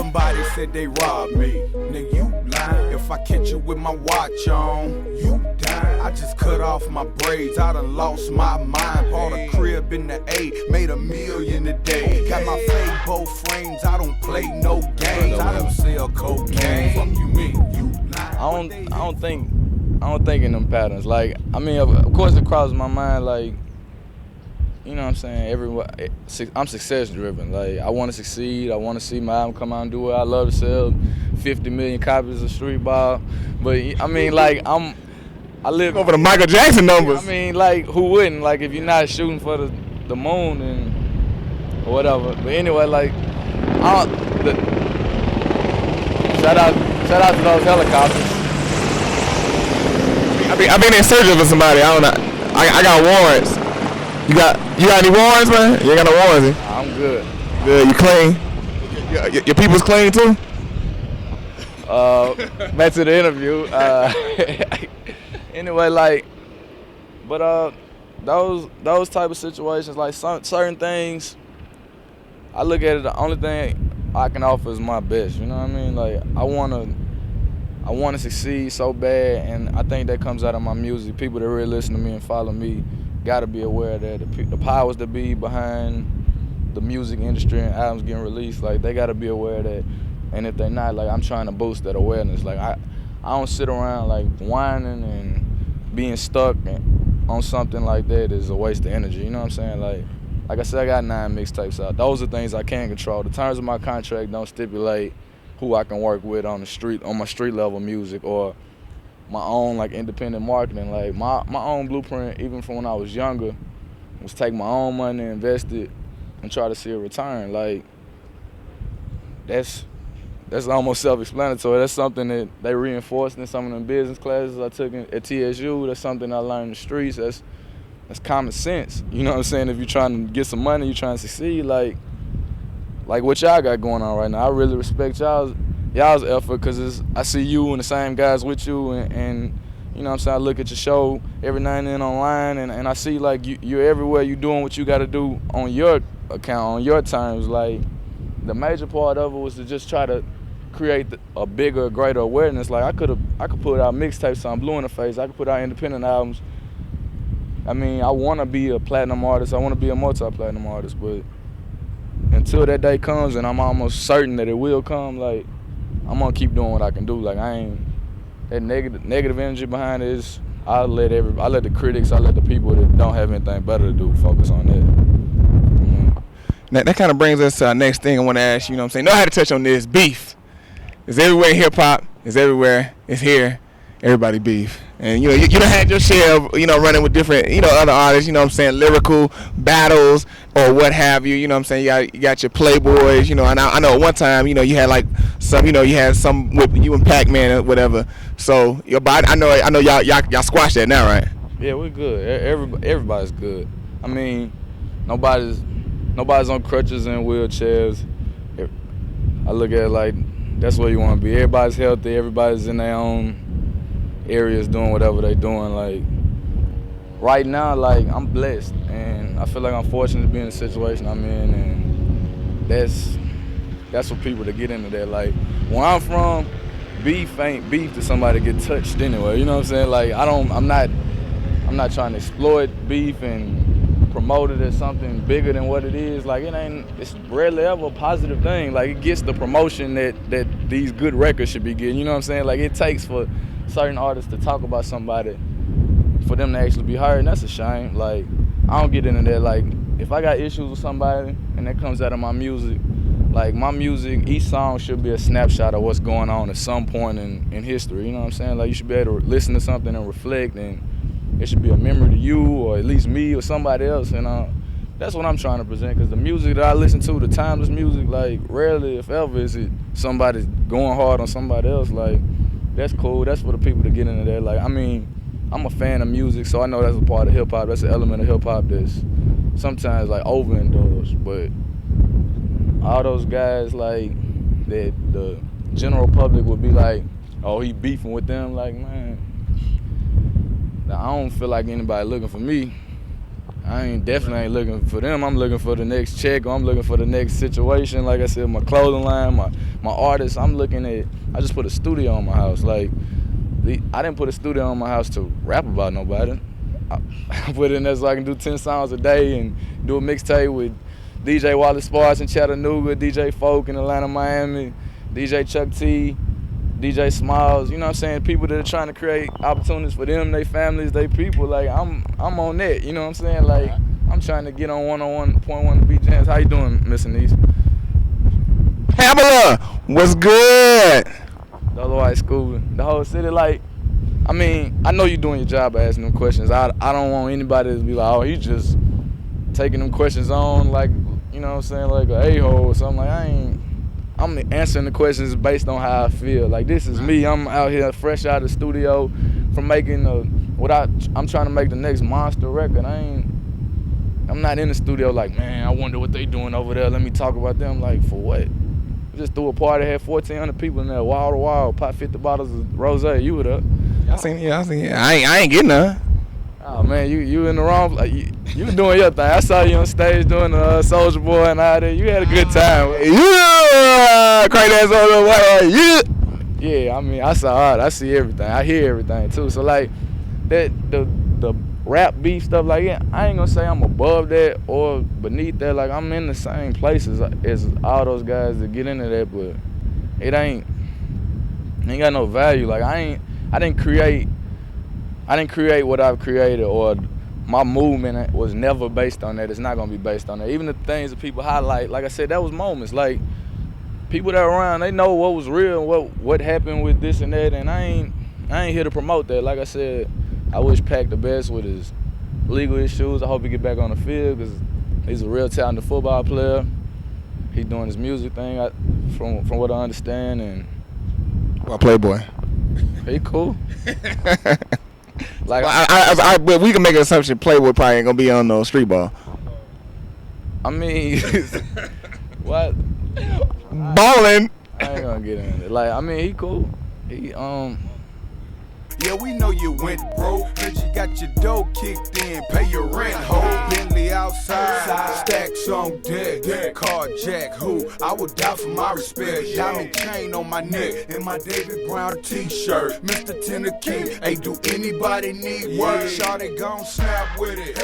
Somebody said they robbed me. Nigga, you lying. If I catch you with my watch on, you dying. I just cut off my braids, I done lost my mind. Bought a crib in the A, made $1 million a day. Got my fake both frames, I don't play no games. I don't sell cocaine. Fuck you mean, you lying. I don't think in them patterns. Like, I mean, of course it crosses my mind, like, you know what I'm saying, I'm success driven. Like, I want to succeed, I want to see my album come out and do what I love to sell 50 million copies of Street Ball. But I mean, like, I live over the Michael Jackson numbers. I mean, like, who wouldn't? Like, if you're not shooting for the moon and or whatever. But anyway, like, shout out to those helicopters. I've been in search of somebody. I don't know. I got warrants. You got any warrants, man? You ain't got no warrants. I'm good. Good. You clean? Your people's clean too? Back to the interview. Anyway, like, but those type of situations, like certain things, I look at it. The only thing I can offer is my best. You know what I mean? Like, I wanna succeed so bad, and I think that comes out of my music. People that really listen to me and follow me gotta be aware that the powers that be behind the music industry and albums getting released, like, they gotta be aware of that. And if they're not, like, I'm trying to boost that awareness. Like, I don't sit around like whining and being stuck on something like that is a waste of energy. You know what I'm saying? Like I said, I got 9 mixtapes out. Those are things I can control. The terms of my contract don't stipulate who I can work with on the street, on my street level music, or my own, like, independent marketing. Like, my own blueprint, even from when I was younger, was take my own money, invest it, and try to see a return. Like, that's almost self-explanatory. That's something that they reinforced in some of them business classes I took at TSU. That's something I learned in the streets. That's common sense. You know what I'm saying? If you're trying to get some money, you're trying to succeed, like what y'all got going on right now. I really respect y'all's effort, because I see you and the same guys with you, and you know what I'm saying, I look at your show every now and then online, and I see, like, you're everywhere, you doing what you got to do on your account, on your terms. Like, the major part of it was to just try to create a bigger, greater awareness. Like, I could put out mixtapes on Blue in the Face. I could put out independent albums. I mean, I want to be a platinum artist. I want to be a multi-platinum artist, but until that day comes, and I'm almost certain that it will come, like, I'm gonna keep doing what I can do. Like, I ain't that negative energy behind it. Is I let the critics, I let the people that don't have anything better to do focus on that. That kind of brings us to our next thing I want to ask you. You know what I'm saying? Know how to touch on this. Beef. It's everywhere in hip hop. It's everywhere. It's here. Everybody beef. And you done had your share of, running with different, other artists, you know what I'm saying, lyrical battles or what have you, you know what I'm saying? You got your Playboys, and I know at one time, you had like some, you had some with you and Pac-Man or whatever. So your body, I know y'all squashed that now, right? Yeah, we're good. Everybody's good. I mean, nobody's on crutches and wheelchairs. I look at it like that's where you want to be. Everybody's healthy. Everybody's in their own areas doing whatever they're doing. Like, right now, like, I'm blessed, and I feel like I'm fortunate to be in the situation I'm in, and that's for people to get into that. Like, where I'm from, beef ain't beef to somebody get touched anyway. You know what I'm saying? Like, I'm not trying to exploit beef and promote it as something bigger than what it is. Like, it's rarely ever a positive thing. Like, it gets the promotion that these good records should be getting. You know what I'm saying? Like, it takes for certain artists to talk about somebody for them to actually be heard, and that's a shame. Like, I don't get into that. Like, if I got issues with somebody and that comes out of my music, like, my music, each song should be a snapshot of what's going on at some point in history. You know what I'm saying? Like, you should be able to listen to something and reflect, and it should be a memory to you, or at least me or somebody else. And that's what I'm trying to present, because the music that I listen to, the timeless music, like, rarely, if ever, is it somebody going hard on somebody else. Like, that's cool. That's for the people to get into that. Like, I mean, I'm a fan of music, so I know that's a part of hip hop. That's an element of hip hop that's sometimes, like, overindulged. But all those guys, like, that the general public would be like, oh, he beefing with them. Like, man, I don't feel like anybody looking for me. I ain't definitely ain't looking for them. I'm looking for the next check, or I'm looking for the next situation. Like I said, my clothing line, my artists. I just put a studio on my house. Like, I didn't put a studio on my house to rap about nobody. I put it in there so I can do 10 songs a day and do a mixtape with DJ Wallace Sparks in Chattanooga, DJ Folk in Atlanta, Miami, DJ Chuck T, DJ Smiles, you know what I'm saying? People that are trying to create opportunities for them, their families, their people. Like, I'm on that, you know what I'm saying? Like, I'm trying to get on 101.1 Beat Jams. How you doing, Miss Anise? Pamela, what's good? The other white school, the whole city. Like, I mean, I know you're doing your job asking them questions. I don't want anybody to be like, oh, he's just taking them questions on like, you know what I'm saying, like an a-hole or something. Like, I'm answering the questions based on how I feel. Like, this is me. I'm out here fresh out of the studio from making I'm trying to make the next monster record. I'm not in the studio like, man, I wonder what they doing over there. Let me talk about them. Like, for what? We just threw a party, had 1,400 people in there, wall to wall, pop 50 bottles of rosé. You were there. I seen it. I ain't getting none. Oh man, you in the wrong. Like, you was doing your thing. I saw you on stage doing the Soulja Boy and all that. You had a good time. Yeah, crazy ass on the way. Yeah, I mean, I saw it. I see everything. I hear everything too. So like that, the rap beef stuff. Like, yeah, I ain't gonna say I'm above that or beneath that. Like, I'm in the same places as all those guys that get into that, but it ain't got no value. Like, I didn't create what I've created, or my movement was never based on that. It's not gonna be based on that. Even the things that people highlight, like I said, that was moments. Like, people that are around, they know what was real and what happened with this and that, and I ain't here to promote that. Like I said, I wish Pac the best with his legal issues. I hope he get back on the field because he's a real talented football player. He's doing his music thing, from what I understand, and well, Playboy. He cool. Like, but we can make an assumption Playboy probably ain't gonna be on no street ball. I mean, what? Balling. I ain't gonna get in it. Like, I mean, he cool. Yeah, we know you went broke, but you got your dough kicked in, pay your rent, ho. Bentley outside, stacks on deck, car jack, who I would die for my respect. Diamond chain on my neck, and my David Brown t-shirt. Mr. Tennessee, hey, do anybody need work? Shawty gon' snap with it.